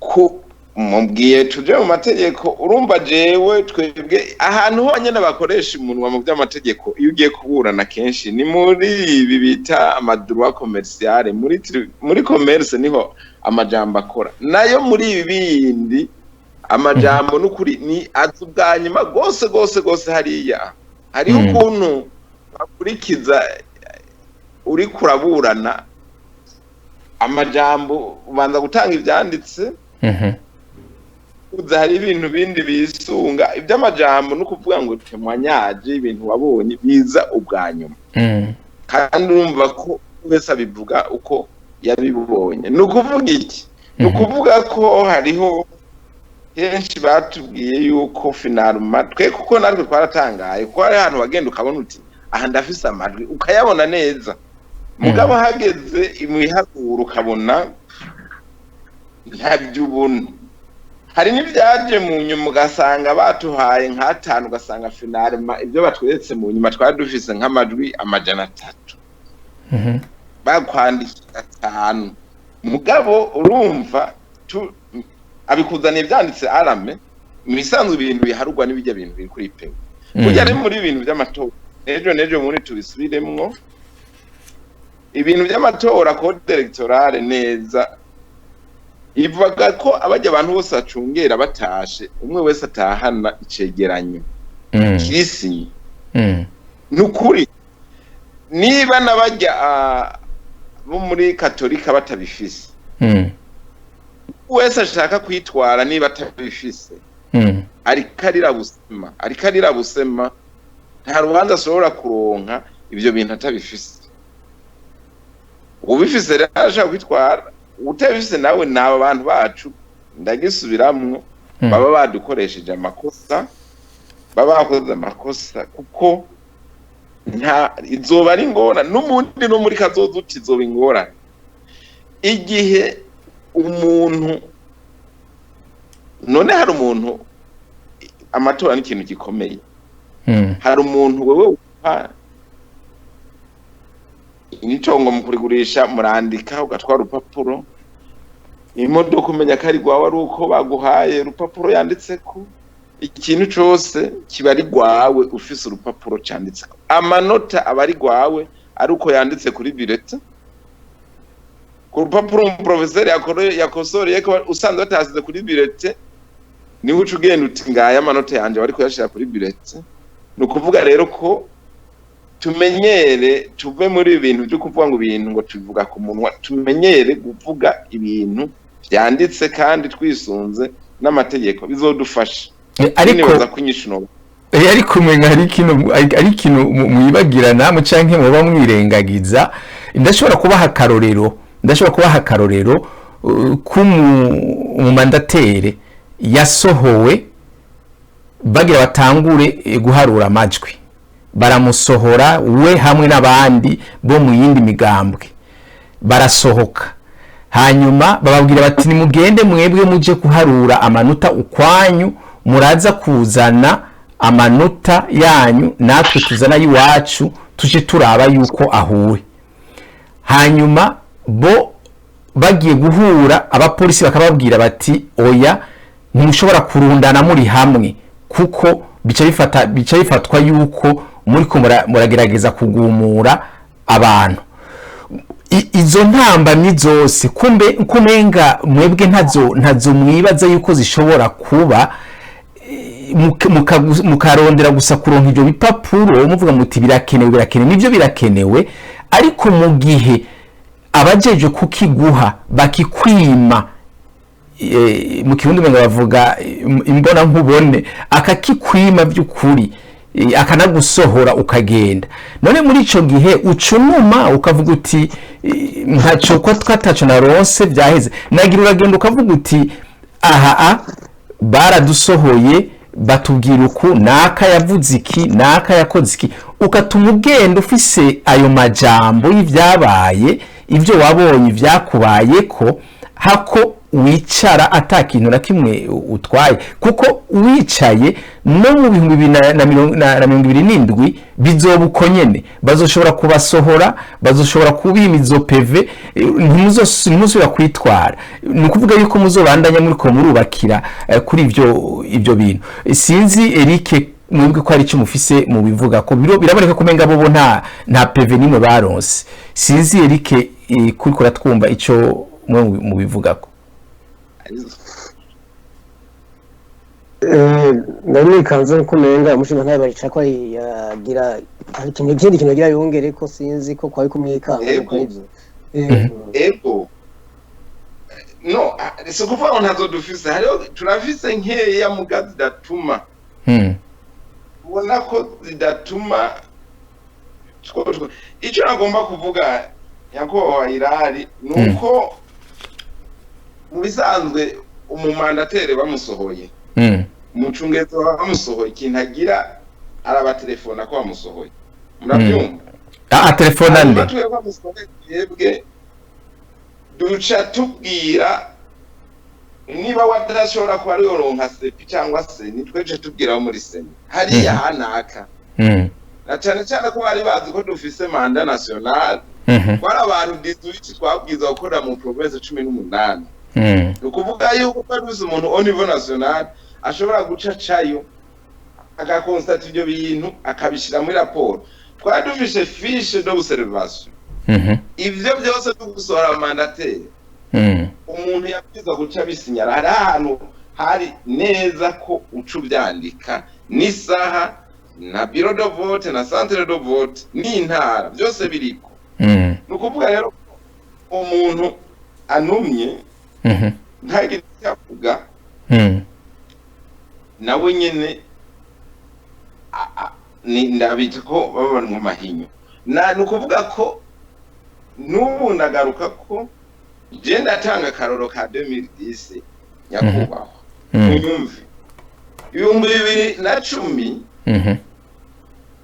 ku mubwiye tuje mu mategeko urumva jewe twebwe ahantu honyene bakoresha umunwa mu by'amategeko iyo ugiye kuburana kenshi ni muri ibi bita amadroit commercial muri commerce niho amajambo akora nayo muri ibi bindi amajambo n'ukuri ni azubwanyuma gose hariya hari ukuntu bakurikiza uri kuraburana amajambo ubanza gutanga ivyanditse hari ibintu bindi bisunga iby'amajambo no kuvuga ngo temwanyaje ibintu wabonye biza ubwanyuma kandi urumva ko wese abivuga uko yabibonye no kuvuga iki no kuvuga ko hariho kenshi batubwiye yuko finalma twe kuko natwe twaratangaye ko hari ahantu wagenda ukabona uti aha ndafise amajwi ukayabona neza mugabo hageze imihaguru ukabona ntabyubona hari n'ibyaje mu nyuma ugasanga batuhaye nk'atanu ugasanga finalma ibyo batweretse mu nyuma twari dufise nk'amajwi 300 bakwandikira 5 mugabo urumva abikuzaniye byanditse arame misanzwe ibintu biharugwa n'ibijya bintu biri kuri pewe kujya ari muri ibintu by'amatora nejo muri tubisubiremwo ibintu by'amatora code electorale neza ivuga ko abajya abantu bose acungera batashe umwe wese atahana icegeranyo kirisi nukuri niba nabajya bo muri katolika batabifise wese ashaka kwitwara niba atabifise arikarira busema nta rubanza ashobora kuronka ibyo bintu atabifise ubifise rero ashaka kwitwara utabifise nawe naba abantu bacu ndagisubiramwo baba badukoresheje amakosa baba bakoze amakosa kuko nta izoba ari ngora n'umundi no muri kazoza utizoba ingora igihe umuntu none hari umuntu amatora ni ikintu gikomeye hari umuntu wewe upa initongo mu kurigurisha murandika ugatwara urupapuro imodoka umenya ko ari gwawe ari uko baguhaye urupapuro yanditseko ikintu cyose kiba ari gwawe ufise urupapuro cyanditseko amanota aba ari gwawe ari uko yanditse kuri bulletin ku rupapuro umuprofeseri yakosoreye ko usanzwe batasize kuri bulletin ni uca ugenda uti ngaya amanota yanje bari kuyashira kuri bulletin ni ukuvuga rero ko tumenyere tuve muri ibintu byo kuvuga ngo ibintu ngo tuvuga ku munwa tumenyere kuvuga ibintu byanditse kandi twisunze n'amategeko bizodufasha ariko kunyishino ariko mwenga ari kino mwibagirana mu canke muba mwirengagiza ndashobora kubaha akarorero mu mandatere yasohowe bagira batangure guharura amajwi baramusohora we hamwe n'abandi bo mu yindi migambwe barasohoka hanyuma bababwira bati nimugende mwebwe muje kuharura amanota ukwanyu muraza kuzana amanota yanyu natwe tuzana yiwacu tuje turaba yuko ahuwe hanyuma bo bagiye guhura abapolisi bakababwira bati oya ntimushobora kurundana muri hamwe kuko bica bifatwa yuko muri ko muragerageza kugumura abantu izo ntambamyi zose kumenga mwebwe ntazo mwibaza yuko zishobora kuba mukarondera gusa kuronka ibyo bipapuro muvuga muti birakenewe nivyo birakenewe ariko mu gihe abajeje kukiguha bakikwima mu kirundi bavuga imbona nkubone akakikwima by'ukuri akanagusohora ukagenda none muri ico gihe ucunuma ukavuga uti ntaco ko twataco naronse byaheze nagira uragenda ukavuga uti aha baradusohoye batubwira uku naka yavuze iki naka yakoze iki ukatuma ugenda ufise ayo majambo y'ivyabaye ivyo wabonye vyakubayeko hako wicara atakintu na kimwe utwaye kuko wicaye no mu 2027 bizoba uko nyene bazoshobora kubasohora bazoshobora kubima izo PV ntimuzosubira kwitwara ni ukuvuga yuko muzobandanya muri ko murubakira kuri ivyo bintu sinzi Eric mwebwe ko ari cyo mufise mu bivuga ko biraboneka ko menga bobo nta PV nimwe baronse sinzi Eric kuri ko ratwumva ico mu bivuga ko nani kanze kumenga umushinga ntaye barica ko yagira ikintu kintu yagira yongere ko sinzi ko kwari kumwikanga ko ivyo ego no so kuvuga ntazo dufise hariho turafise nkeya mugazi datuma ubona ko zidatuma icyo nagomba kuvuga yakowa irari nuko mu bisanzwe umumandatere bamusohoye umucungezo bamusohoye ikintu agira arabatelefona ko bamusohoye murabyumva telefona nde twebwe duca tubwira niba wadashobora kuba ari yoronka sepi cyangwa se nitweje tubwira muri seni hariya hanaka na cyane cyane ko bari bazi ko dufise manda national kwari abantu 18 twabwiza gukora mu province 18 nukuvuga yuko baruzi umuntu au niveau national ashobora guca cayo akakonstate ibyo bintu akabishira muri raporo twari dufise fiche d'observation ivyo byose tugusora mandateri umuntu yabwiza guca bisinyara hari ahantu hari neza ko uca ubyandika n'isaha na bureau de vote na centre de vote n'intara byose biriko nukuvuga rero umuntu anumye ntagire cyavuga nawe nyene ni ndabita ko baba mu mahinyo nukuvuga ko n'ubu ndagaruka ko je ndatanga karoro ka 2010 nyakubahwa unyumve 2010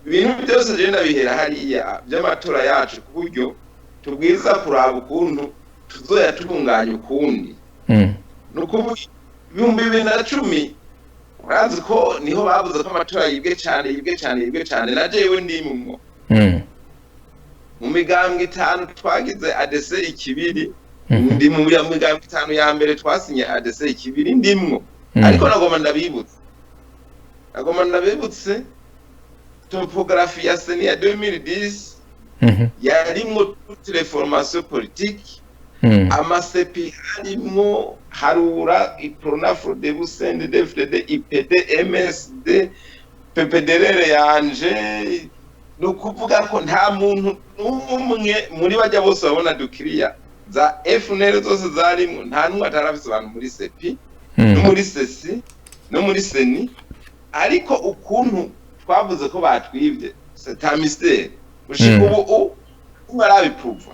ibintu byose je ndabihera hariya by'amatora yacu ku buryo tubwiza kuraba ukuntu tuzoyatunganya ukundi nukuvuga 2010 urazi ko niho bavuze ko amatora yibwe cyane na jewe ndimumwo mu migambwe 5 twagize ADC ikibiri ndi mu migambwe 5 ya mbere twasinye ADC ikibiri ndimwo ariko nagoma ndabibutse topographie ya seni ya 2010 yarimwo toute les formations politiques amasepi harimwo harura iPronafro de Busende DFDD IPD MSD PPDR yanje nukuvuga ko nta muntu n'umwe muri bajya bose babona dukiriya za FNL zose zarimo nta numwe atarafise abantu muri sepi no muri sesi no muri seni ariko ukuntu twavuze ko batwivye c'est un mystère ushika ubu umarabipuva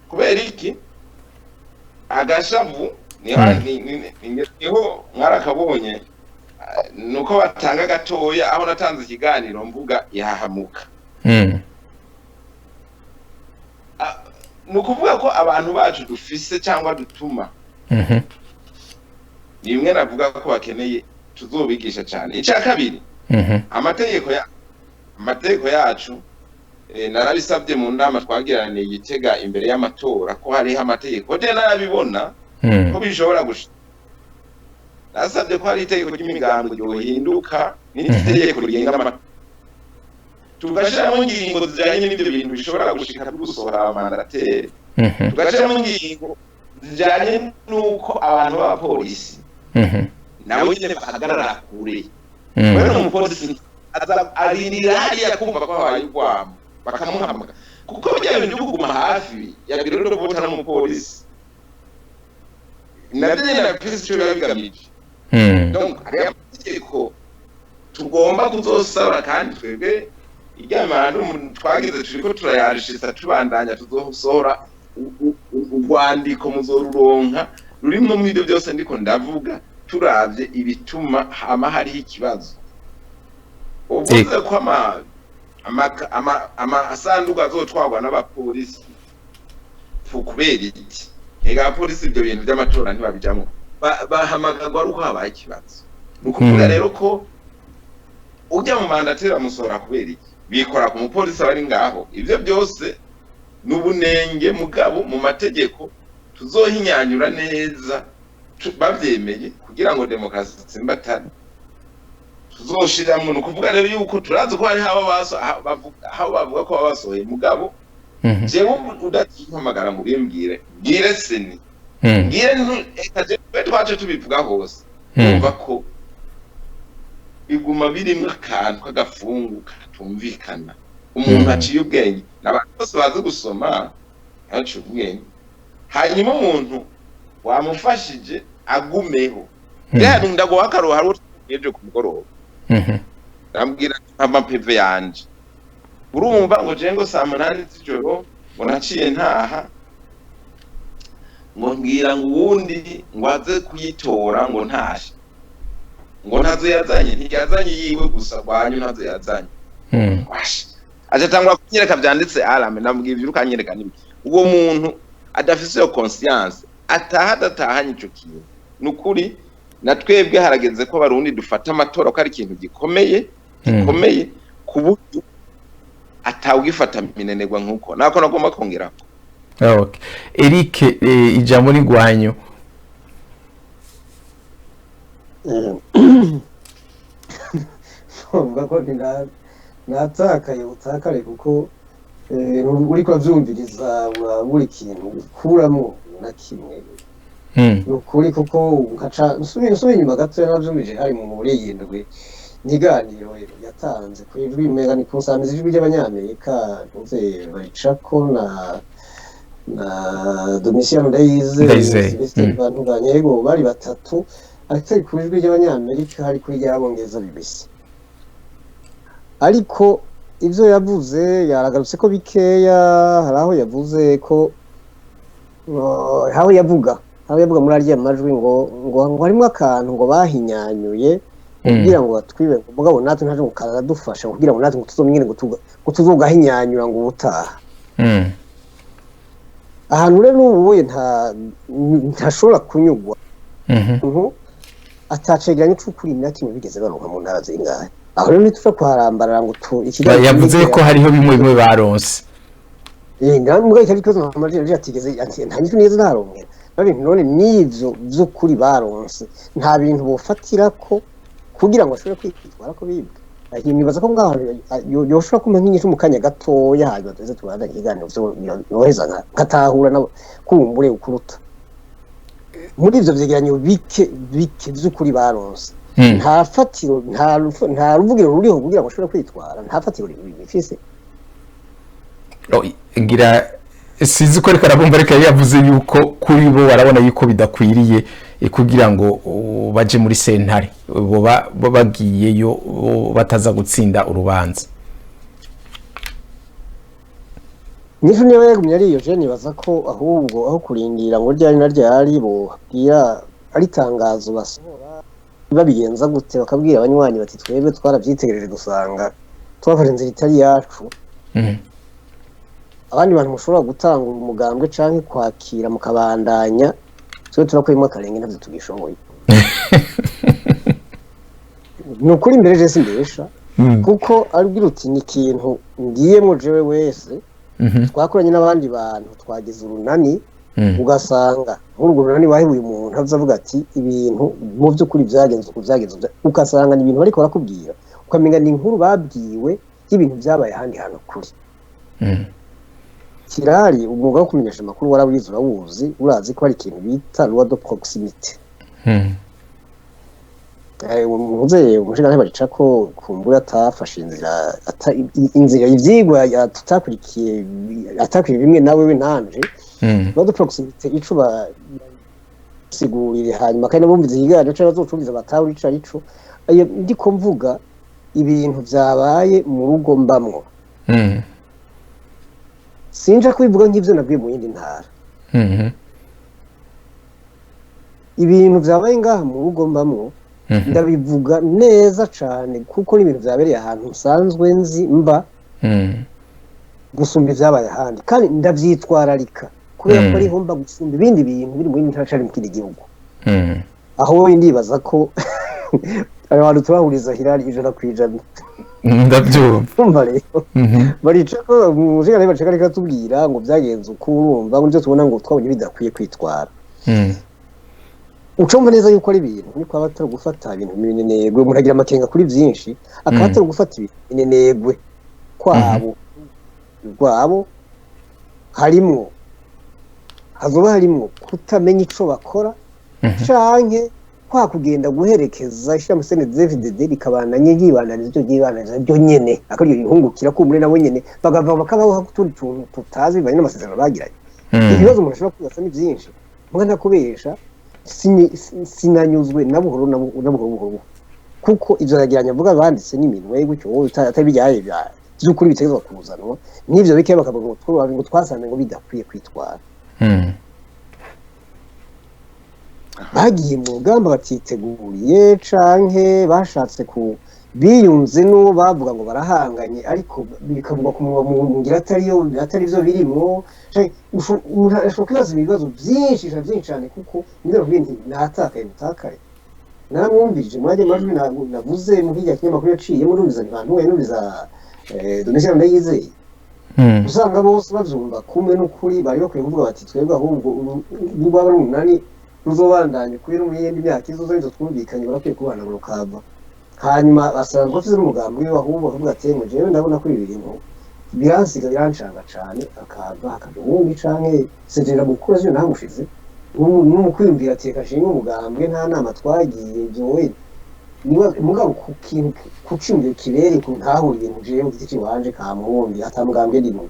kubera iki agashavu niho mwarakabonye nuko batanga gatoya aho natanze ikiganiro mvuga yahamuka nukuvuga ko abantu bacu dufise cyangwa dutuma nimwe navuga ko bakeneye tuzobigisha cyane icya kabiri amategeko yacu narabisabye mu nama twagiraniye Gitega imbere y'amatora ko hariho amategeko je narabibona ko bishobora gushika nasabye ko hari itegeko ry'imigambo ryohinduka n'itegeko rigenga amatora tugashiramo ingingo zijanye n'ibyo bintu bishobora gushika gusohora amandateri tugashiramo ingingo zijanye n'uko abantu b'abapolisi nawe nyine bahagarara kure wewe n'umupolisi arinira hariya kumva ko habaye urwamo bakamuhamagara kuko bijya ibintu byo kuguma hafi ya biro no vote n'umupolisi nabyo nyine nafise icyo bigamije donc ari amategeko tugomba kuzosaba kandi twebwe iryamana twagize turiko turayarishisa tubandanya tuzosohora urwandiko muzoruronka rurimwo mu ibyo byose ndiko ndavuga turavye ibituma hama hariho ikibazo uvuze ko amasanduku azotwagwa n'abapolisi kubera iki ega abapolisi ibyo bintu by'amatora ntibabijamwo bahamagagwa ari uko habaye ikibazo nukuvuga rero ko ujya mu mandatera musora kubera iki bikora ku mupolisi bari ngaho ivyo byose n'ubunenge mugabo mu mategeko tuzohinyanyura neza bavyemeye kugira ngo demokarasi tsimbatane tuzoshiramo nukuvuga rero yuko turazi ko hari aho bavuga ko babasohoye mugabo jewe udakimpamagara ngo bimbwire bwire seni bwire ekaje twaje tubivuga hose umva ko biguma birimo akantu k'agafungu katumvikana umuntu aciye ubwenge n'abantu bose bazi gusoma aciye ubwenge hanyuma umuntu wamufashije agumeho rero ndagoha akaruha hari utegereje ku mugoroba ndambwira amapeve yanje urumva ngo jengo saa 8 z'ijoro ngo naciye ntaha ngo ngira ngo uwundi ngo aze kuyitora ngo ntashe ngo ntazo yazanye ntiyazanye yiwe gusa rwanyu ntazo yazanye aje tangwa kunyereka byanditse alame ndambwira ibyo ukanyereka nibi uwo muntu adafise yo conscience atahatahanye ico kintu nukuri natwebwe harageze ko barundi dufata amatora ko ari ikintu gikomeye ku buryo atawugifata minenegwa nkuko nako nagomba kongerako. Okay. Eric ijambo ni gwanyu. Vuga ko natakaye utakare kuko uri ko vyumviriza buri kintu kuramo na kimwe. Nukuri kuko nkaca nsubira inyuma gato navyumvije hari mu muri yindwi niganiro yatanze kuri ijwi mega ni kusangiza ijwi ry'abanyamerika ntuze baricako na Domitiano Ndayizeye abantu banyego bari batatu ariko kuri ijwi ry'abanyamerika hari kuri ryabongeza BBC ariko ivyo yavuze yaragarutse ko bikeya haraho yavuze ko haho yavuga muri arya majwi ngo harimo akantu ngo bahinyanyuye kugira ngo batwibe mugabo natwe ntaje mukaradufasha kugira ngo natwe tuzomnyine ngo tuzogahinyanyura ngo ubutaha ahantu rero ubuye ntashobora kunyugwa atacegeranye c'ukuri na kimwe bigeze baronka mu ntara zingahe aho rero nitufa kuharambarara ngo yavuze ko hariho bimwe baronse ndamubwiye ko ariko amajeri atigeze ntanyitwe neza ntaronkera babintu none nivyo vy'ukuri baronse nta bintu bofatira ko kugira ngo ashobore kwitwara ko bibwe nibaza ko ngaho yoshobora kumenya nk'inyishu mu kanya gatoya hanyuma tuze tubana ikiganiro vyo yoheza nkatahura nabo kumbure ukuruta muri ivyo vyegeranyo bike vy'ukuri baronse nta fatiro nta ruvugiro ruriho kugira ngo ashobore kwitwara nta fatiro bifise ngira sinzi ko ariko arabumva ariko yavuze yuko kuri bo barabona yuko bidakwiriye kugira ngo baje muri sentare bo bagiyeyo bataza gutsinda urubanza nisho niyo yagumye ari iyo je nibaza ko ahubwo aho kurindira ngo ryari na ryari bo bwira ari tangazo basohora babigenza gute bakabwira abanywanyi bati twebwe twaravyitegereje dusanga twafashe inzira itari yacu abandi bantu mushobora gutanga umugambwe canke kwakira mukabandanya twe turakwimo akarenge navyo tugishoboye nukuri imbere je simbesha kuko arubwira uti ni ikintu ngiyemo jewe wese twakoranye n'abandi bantu twagize urunani ugasanga nk'urwo runani wahebuye umuntu avuga ati ibintu mu by'ukuri byagenze ugasanga ni ibintu bariko barakubwira ukamenga ni inkuru babwiwe y'ibintu byabaye ahandi hantu kuri kirari umwuga wo kumenyesha amakuru warawize urawuzi urazi ko hari ikintu bita loi de proximité umuze umushinga barica ko kumbura atafashe inzira ivyigwa tutakurikiye atakwiye bimwe nawe nanje loi de proximité icuba sigurire hanyuma kandi bumvize igano cyo bazocumviza batawe ica ico ndiko mvuga ibintu vyabaye mu rugo mbamwo sinja kwivuga nk'ivyo nabwiye mu yindi ntara ibintu vyabaye ngaha mu rugo mbamwo ndabivuga neza cane kuko ni ibintu vyabereye ahantu nsanzwe nzi mba gusumba ivyabaye ahandi kandi ndavyitwararika kubera ko ariho mba gusumba ibindi bintu biri mu yindi ntara cari mu kindi gihugu aho wowe ndibaza ko ari abantu turahuriza Hilali 100%. ndabyumva Umva rero barica ko umushingana bacaka reka tubwira ngo byagenze uko urumva ngo nivyo tubona ngo twabonye bidakwiye kwitwara. Ucumva neza yuko ari ibintu niko abatari gufata ibintu binenegwe umuntu agira amakenga kuri byinshi akabatari gufata ibintu binenegwe kwabo harimwo hazoba harimwo kutamenya ico bakora canke kwa kugenda guherekeza ishami CNDD-FDD rikabananye yibananiza ibyo yibananiza byo nyene akaryo ihungukira ko muri nabo nyene bagava bakabaho kutundi tuntu tutazi bibanye n'amasezerano bagiranye. Ibibazo umuntu ashobora kwibasa ni byinshi mbwa ntakubesha sinanyuzwe nabuhoro nabuhoro kuko ivyo yagiranye avuga banditse n'iminwe gutyo wowe atabijyaye by'ukuri bitegezwa kuzanwa n'ivyo bike bakavuga ngo twasanze ngo bidakwiye kwitwara. Bagiye mu rugamba batiteguriye canke bashatse ku biyunze no bavuga ngo barahanganye ariko bikavuga ku ngira atari byo birimo ushobora kwibaza ibibazo byinshi cyane kuko ndero bintu natakaye naramwumvije mwaje majwi navuze mu kijya kinyamakuru yaciye mururiza abantu we nuriza donation ndayizeye usanga bose bavyumva kumwe n'ukuri bari bakwiye kuvuga bati twebwe ahubwo niba ari umunani ruzobandanye kubera mu yindi myaka izozo izo twumvikanye barakwiye kubana mu rukava hanyuma basanzwe bafite n'umugambi w'ahubwo bavuga ati ngo jewe ndabona ko ibi bintu biransiga birancanga cyane akaja ubundi canke sejera mukuru zyo namushize n'umukwiyumvira ati kashinga umugambi nta nama twagiye byowe niba mugabo ku kintu kucimbe kirere ku ntaho ibintu jewe mu giti wanje kamuhombi atamugambi ndimo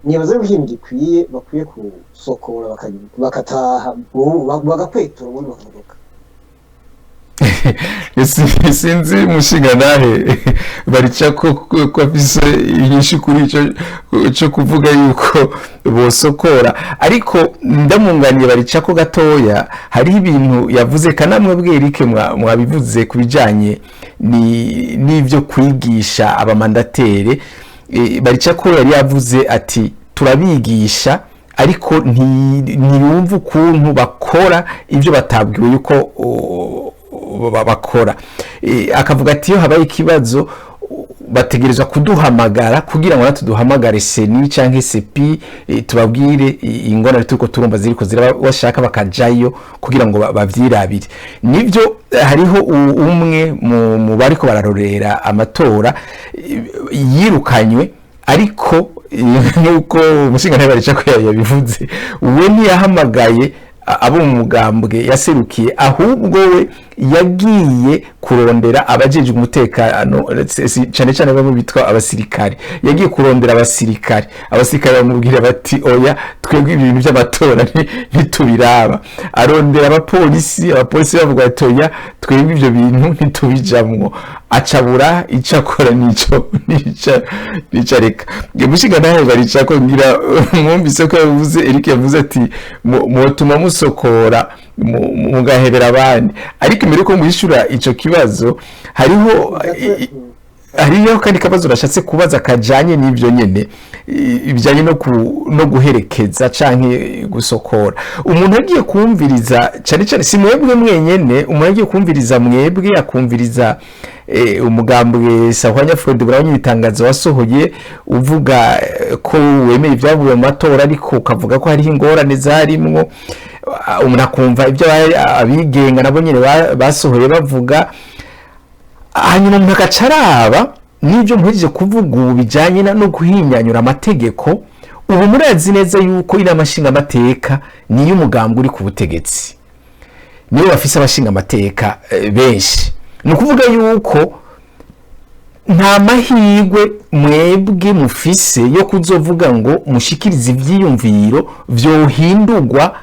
nibaza ko ikintu gikwiye bakwiye kusokora bakataha bagakwetura ubundi bakavuga sinzi mushinga nahe barica ko afise inyinshi kuri ico kuvuga yuko bosokora ariko ndamunganiye barica ko gatoya hari ibintu yavuze kanamwe bwerike mwabivuze kubijanye n'ivyo kwigisha abamandatere barica ko yari yavuze ati turabigisha ariko ntiyumva ukuntu bakora ibyo batabwiwe yuko bakora akavuga ati iyo habaye ikibazo bategerezwa kuduhamagara kugira ngo natuduhamagare seni canke sepi tubabwire ingona rituko turumva ziriko zirabashaka bakajayo kugira ngo bavyirabire nivyo hariho umwe mu bariko bararorera amatora yirukanywe ariko nuko umushinga ntibarica ko yabivuze we ntiyahamagaye abo mu mugambwe yaserukiye ahubwo we yagiye kurondera abajeje umutekano cyane cyane bamwe bitwa abasirikare yagiye kurondera abasirikare bamubwira bati oya twebwe ibintu by'amatora ntitubiraba arondera abapolisi bavuga ati oya twebwe ibyo bintu ntitubijamwo acabura icakora nico reka umushinga nawe barica ko ngira mwumvise ko yavuze Eric yavuze ati mutuma musokora mugahebera abandi ariko imbere ko mwishura ico kibazo hariho kandi kabazo rashatse kubaza kajanye n'ivyo nyene ibijanye no guherekeza canke gusokora umuntu agiye kumviriza cyane si mwebwe mwenyene umuntu agiye kumviriza mwebwe akumviriza umugambwe Sahwanya Frode buranye ibitangazo wasohoye uvuga ko wemeye ibyavuye mu matora ariko ukavuga ko hari ingorane zarimwo umuntu akumva ibyo abigenga nabo nyene basohoye bavuga hanyuma umuntu agacaraba n'ibyo muhejeje kuvuga ubu bijanye no guhinyanyura amategeko ubu murazi neza yuko iri amashinga amateka niyo umugambwe uri ku butegetsi niyo bafise abashinga amateka benshi ni ukuvuga yuko nta mahirwe mwebwe mufise yo kuzovuga ngo mushikirize ivyiyumviro vyohindurwa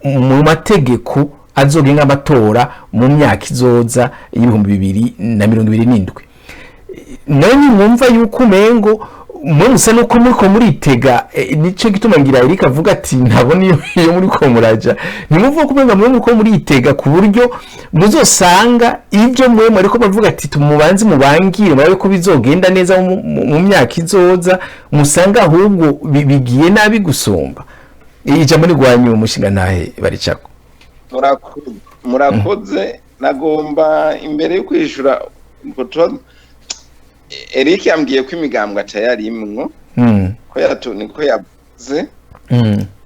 mu mategeko azogenga amatora mu myaka izoza y'2027 none mwumva yuko umengo musa nuko muriko muritega nico gituma ngira Eric avuga ati ntabona iyo muriko muraja nimuvuga ko umenga muriko muritega ku buryo muzosanga ibyo mwe ariko bavuga ati tumubanze mubangire murabe ko bizogenda neza mu myaka izoza musanga ahubwo bigiye nabi gusumba ijambo ni gwanyu umushinga nahe baricako murakoze nagomba imbere yo kwishura Eric yambwiye ko imigambwe atayarimwo ko niko yavuze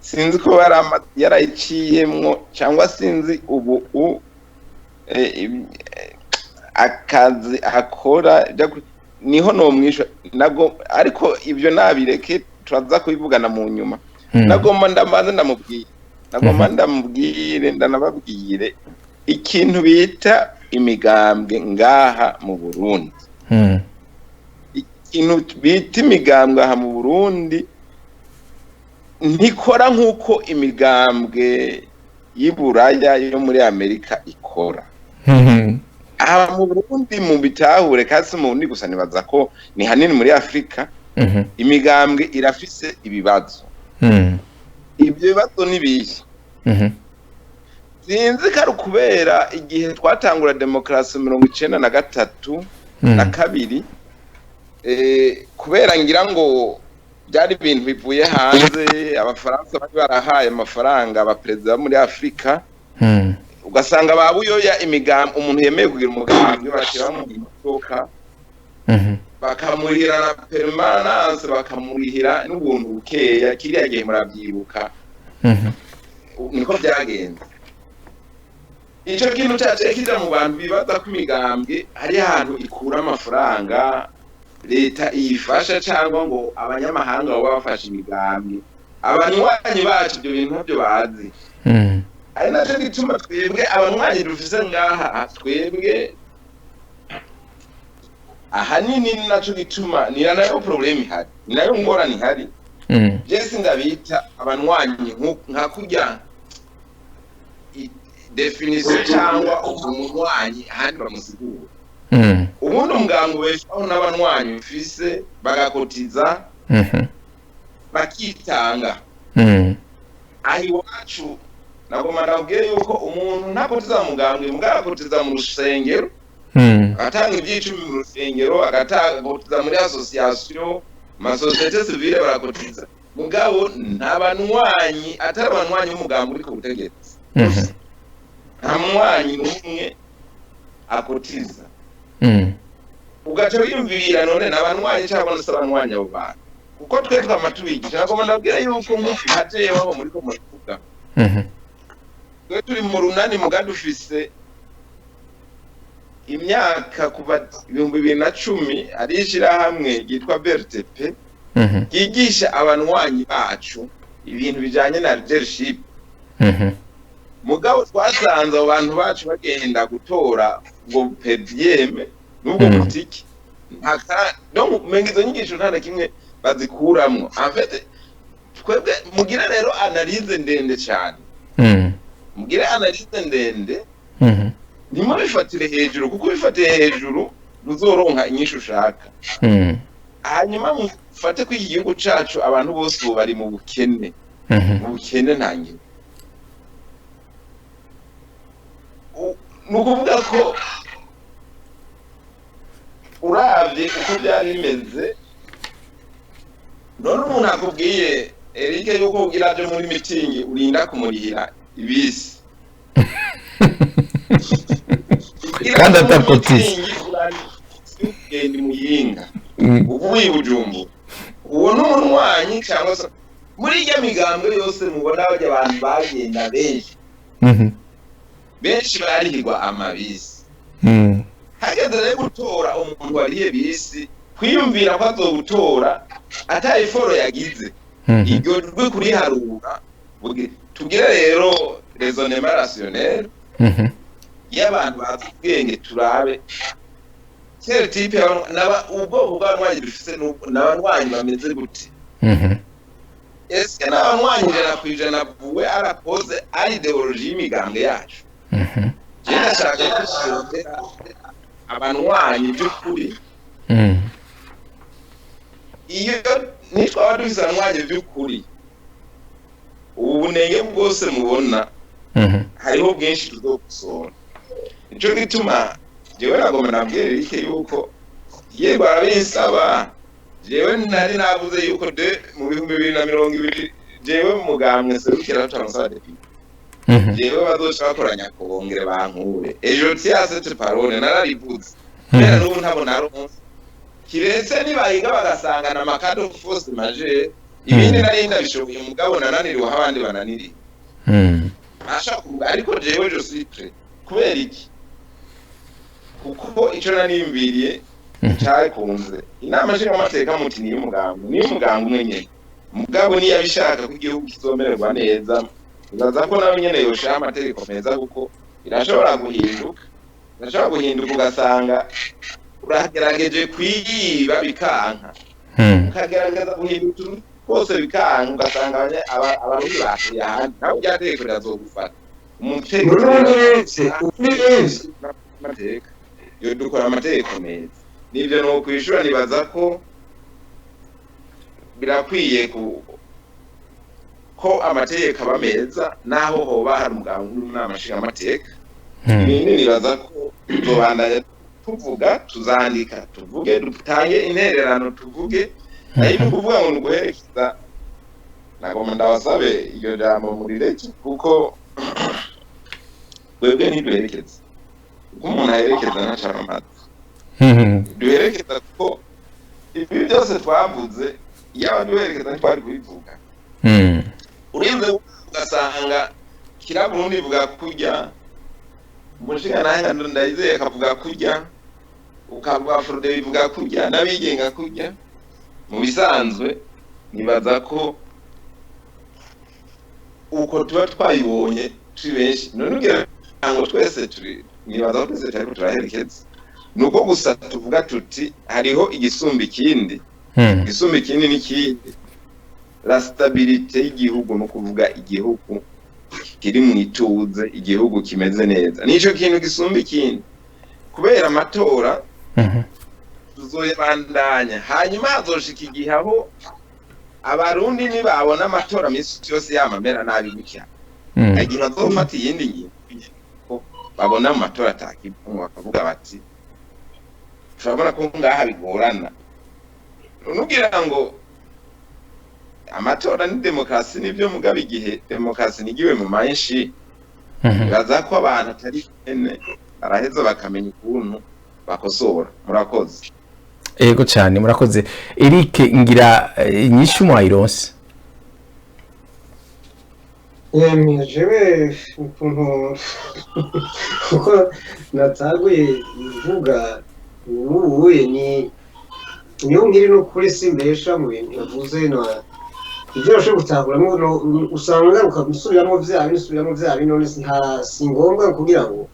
sinzi ko yarayiciyemwo cyangwa sinzi ubu akazi akora niho nomwisha ariko ibyo nabireke turaza kubivugana mu nyuma nagomba ndamubwire ndanababwire ikintu bita imigambwe ngaha mu Burundi ikintu bita imigambwe aha mu Burundi ntikora nk'uko imigambwe y'Iburaya yo muri Amerika ikora aha mu Burundi mu bitahure kasi mu Burundi gusa nibaza ko ni hanini muri Afrika imigambwe irafise ibibazo ibyo bibazo nibihe sinzi ko ari kubera igihe twatangura demokarasi 1993 na kabiri kubera ngira ngo byari ibintu bivuye hanze abafaransa bari barahaye amafaranga abaperezida muri Afrika ugasanga babuyoya imigambwe umuntu yemeye kugira umugambi bashira mu imodoka bakamurihira na permanence bakamurihira n'ubuntu bukeya kiriya gihe muravyibuka niko byagenze icyo kintu cyaje kija mu bantu bibaza ko imigambwe hari ahantu ikura amafaranga leta iyifasha cyangwa ngo abanyamahanga baba bafasha imigambwe abanywanyi bacu ibyo bintu ntabyo bazi ari nacyo gituma twebwe abanywanyi dufise ngaha twebwe ahanini nacyo gituma ni nayo problem ihari ni nayo ngorane ihari jesi ndabita abanywanyi nka kurya definition cyangwa umunywanyi ahandi bamusigura ubundi umuganga weshaho n'abanywanyi ufise bagakotiza bakitanga ahi wacu nagoma ndabwiye yuko umuntu ntakotiza muganga mugagakotiza mu rusengero atanga ibyicumi mu rusengero agatakotiza muri association masosiyete civile barakotiza mugabo ntabanywanyi atari abanywanyi b'umuganga uri ku butegetsi nta mwanya n'umwe akotiza ugaca wiyumvira none n'abanywanyi cyangwa n'abanywanyi abo bantu kuko twe twamatubigisha nagoma ndabwira yuko nk'uhaje wabo muri ko muvuga twe turi mu runani mugandi ufise imyaka kuva 2010 arishira hamwe yitwa BRTP yigisha abanywanyi bacu ibintu bijanye na leadership mugabo twasanze abantu bacu bagenda gutora ngo PDM n'ubwo butiki donc mengizo nyigisho nta kimwe bazikuramwo en fait twebwe mugira rero analyse ndende cyane mugira analyse ndende nimo bifatire hejuru kuko bifatiye hejuru ruzoronka inyishu ushaka hanyuma mufate ko iki gihugu cacu abantu bose bari mu bukene ntangire nukuvuga ko uravye uko byari bimeze none umuntu akubwiye Eric yuko ugira byo muri mitingi urinda kumurihira ibisi kandi atakotiza ugenda muyinga uvuye Bujumbura uwo n'umunwanyi cyangwa se muri ya migambwe yose mubona bajya abantu bagenda benshi barihirwa amabisi hageze rero gutora umuntu wariye bisi kwiyumvira ko azogutora ataye foro yagize iryo rwe kuri harura tugire rero raisonnement rationnel y'abantu bazubwenge turabe kera tipe ubwoko bw'abanywanyi dufise n'abanywanyi bameze gute ese n'abanywanyi ijana buwe arakoze ari ideologie y'imigambwe yacu jenda shaka kushirondera abanywanyi by'ukuri iyo nitwa dufise abanywanyi by'ukuri ubu bunenge bwose mubona hariho bwinshi tuzokosora nico gituma jewe nagomba nabwira Eric yuko yego arabisaba jewe nari navuze yuko de mu 2020 jewe mugamwe serukira cyangwa sa deputy jewe bazoca bakoranya kongere bankure ejo tiasete parole nararivuze kubera n'ubu ntabona ronse kiretse nibahiga bagasangana amakado force majeure ibindi nari ndabishoboye mugabo nananiriwe abandi bananiriye ashaka kuvuga ariko jewe je suis prêt kubera iki kuko ico nanimbiriye cyakunze inama nshingamateka muti niyo umugambi umwe nyene mugabo niyo abishaka ko igihugu kizomererwa neza uzaza ko nawe nyene yoshaka amategeko meza kuko irashobora guhinduka ugasanga uragerageje kwiba bikanka ukagerageza guhinduka bose bikanka ugasanga abarundi bakiriye ahandi nawe byategeko rizogufata umutegeko yo dukora amategeko meza nivyo no kwishura nibaza ko birakwiye ko amategeko aba meza naho hoba hari umugambi n'amashinga amateka ibindi nibaza ko tuzobandanya tuvuga tuzandika tuvuge dutange intererano tuvuge nayo kuvuga ngo nguherekeza nagomba ndabasabe iyo jambo muri leki kuko twebwe ntiduherekeza kuko umuntu aherekeza ntacana amata duherekeza ko ibi byose twavuze yaba duherekeza ntitwari kubivuga urinze ugasanga kira Burundi ivuga kurya umushinga nahe ndayizeye akavuga kurya ukavuga Frode bivuga kurya nabigenga kurya mu bisanzwe nibaza ko uko tuba twayibonye turi benshi none ugira ngo twese turi nibaza ko twese turi turaherekeza nuko gusa tuvuga tuti hariho igisumba ikindi igisumba ikindi n'ikindi la stabilité y'igihugu no kuvuga igihugu kiri mu ituze igihugu kimeze neza nico kintu gisumba ikindi kubera amatora tuzoyabandanya hanyuma hazoshika igihe aho abarundi nibabona amatora misi yose yamamera nabi gutya agihe bazofata iyindi ngingo babona amatora atakibumwe bakavuga bati turabona ko ngaha bigorana nugira ngo amatora ni demokrasi nivyo mugabe igihe demokrasi nigiwe mu manshi baza ko abantu atari bene baraheza bakamenya ukuntu bakosora murakoze ego cyane murakoze Eric ngira inyishu mwayironse jewe ukuntu kuko nataguye ivuga n'ubuye niyo ngiri no kuri simbesha mu bintu yavuze ibyo urashobora gutahuramo usanga ukamusubiramo vya none si ngombwa kugira ngo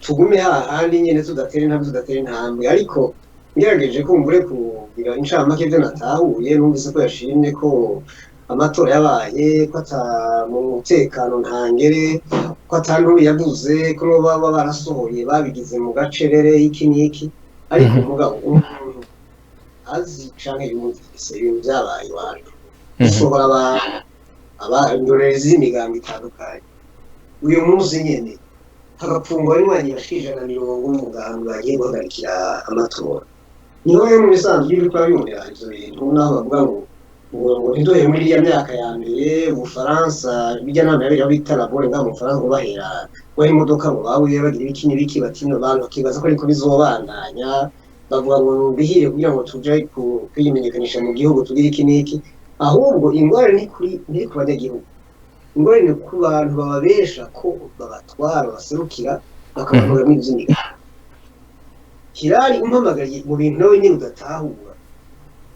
tugume hahandi nyene tudatera intambwe ariko ngerageje ko mbure kugira incamake ibyo natahuye numvise ko yashimye ko amatora yabaye ko ata mu mutekano ntangere ko atantu yavuze ko baba barasohoye babigize mu gacerere iki niki ariko mugabo umuntu azi canke yumvise ibintu byabaye iwacu usohora indorerezi z'imigambi itandukanye uyu munsi nyene hagapfungwa n'umwanya bashijana 100 umugambi bagiye guhagarikira amatora niho rero mu bisanzwe y'uko abibonera ivyo bintu naho bavuga ngo ntiduhere muri iriya myaka ya mbere Ubufaransa bijya nama yabiri aho bita labore ngaho mu Bufaransa ngo bahera ngo imodoka ngo babuye bagira ibiki n'ibiki batino abantu bakibaza ko ariko bizobandanya bavuga ngo bihire kugira ngo tuje kwimenyekanisha mu gihugu tugira iki n'iki ahubwo ingwara ni ku banyagihugu ingwara ni ku bantu bababesha ko babatwara baserukira bakabavuga mu izindi kirari umpamagariye mu bintu nawe nyine udatahura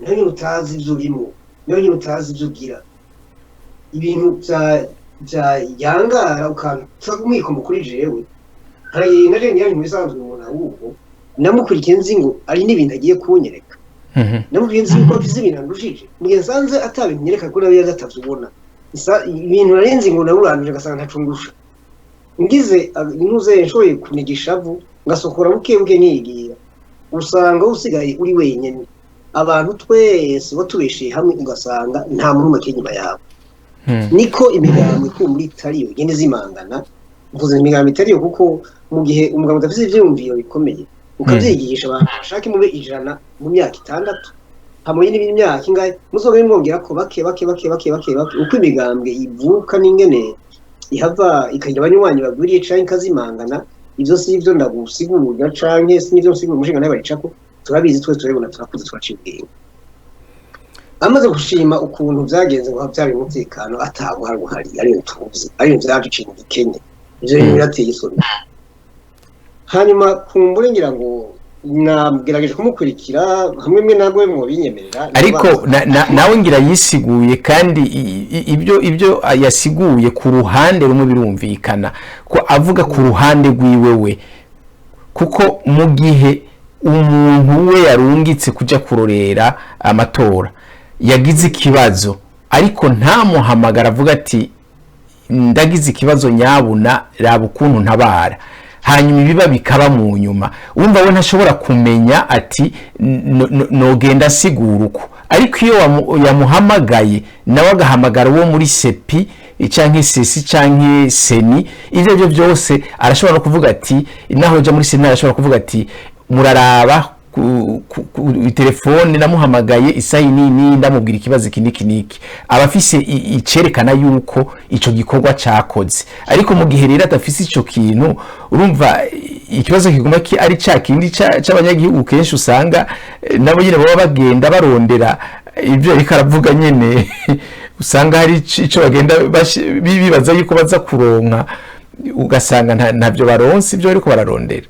nawe nyine utazi ibyo urimo nawe nyine utazi ibyo ugira ibintu bya yangara ukantuza kumwikoma kuri jewe hari naje nyine mu bisanzwe umuntu ahubwo namukurikiye nzi ngo ari n'ibintu agiye kunyereka namubwiye nzi ko afise ibintu andushije mugihe nsanze atabinyereka ko nawe yagatazubona ibintu narenze ngo naburanije gasanga ntacungusha ngize intuze nshoboye kunigisha vu ngasokora bukebuke nigira usanga usigaye uri wenyene abantu twese batubeshiye hamwe ugasanga nta muntu make nyuma yawe niko imigambi ko muri tariyo gende zimangana mvuze imigambi tariyo kuko mu gihe umugabo udafite ivyumviro bikomeye ukavyigisha abantu bashaka mube 100 mu myaka 6 hamwe n'ibindi myaka ingahe muzobe mwongera ko bake uko imigambwe ivuka n'ingene ihava ikagira abanywanyi bagwiriye canke ikazimangana ivyo si ivyo ndagusigurira canke si nivyo nsigurira umushinga nawe baricako turabizi twese turabibona turakuze twaciye ubwenge amaze gushima ukuntu vyagenze ngo havyari umutekano atago hari buhari ariyo tuzi ariyo vyaduciye mu Kenya ivyo bintu birateye isoni hanyuma kumbure ngira ngo nagerageje kumukurikira hamwe mwe nabwo mu binyemerera ariko nawe ngira yisiguye kandi ibyo yasiguye ku ruhande rumwe birumvikana ko avuga ku ruhande rwiwe we kuko mu gihe umuntu we yarungitse kuja kurorera amatora yagize ikibazo ariko ntamuhamagara avuga ati ndagize ikibazo nyabuna raba ukuntu ntabara hanyuma ibiba bikaba mu nyuma wumva we ntashobora kumenya ati nogenda sigura uko ariko iyo yamuhamagaye nawe agahamagara uwo muri sepi canke sesi canke seni ivyo byose arashobora kuvuga ati naho ja muri seni arashobora kuvuga ati muraraba ku telefone namuhamagaye isayi nini ndamubwira ikibazo kiniki abafise icerekana yuko ico gikorwa cakoze ariko mu gihe rero atafise ico kintu urumva ikibazo kiguma ki ari ca kindi c'abanyagihugu kenshi usanga nabo nyine baba bagenda barondera ibyo ariko aravuga nyene usanga hari ico bagenda bibaza yuko baza kuronka ugasanga ntavyo baronse ibyo ariko bararondera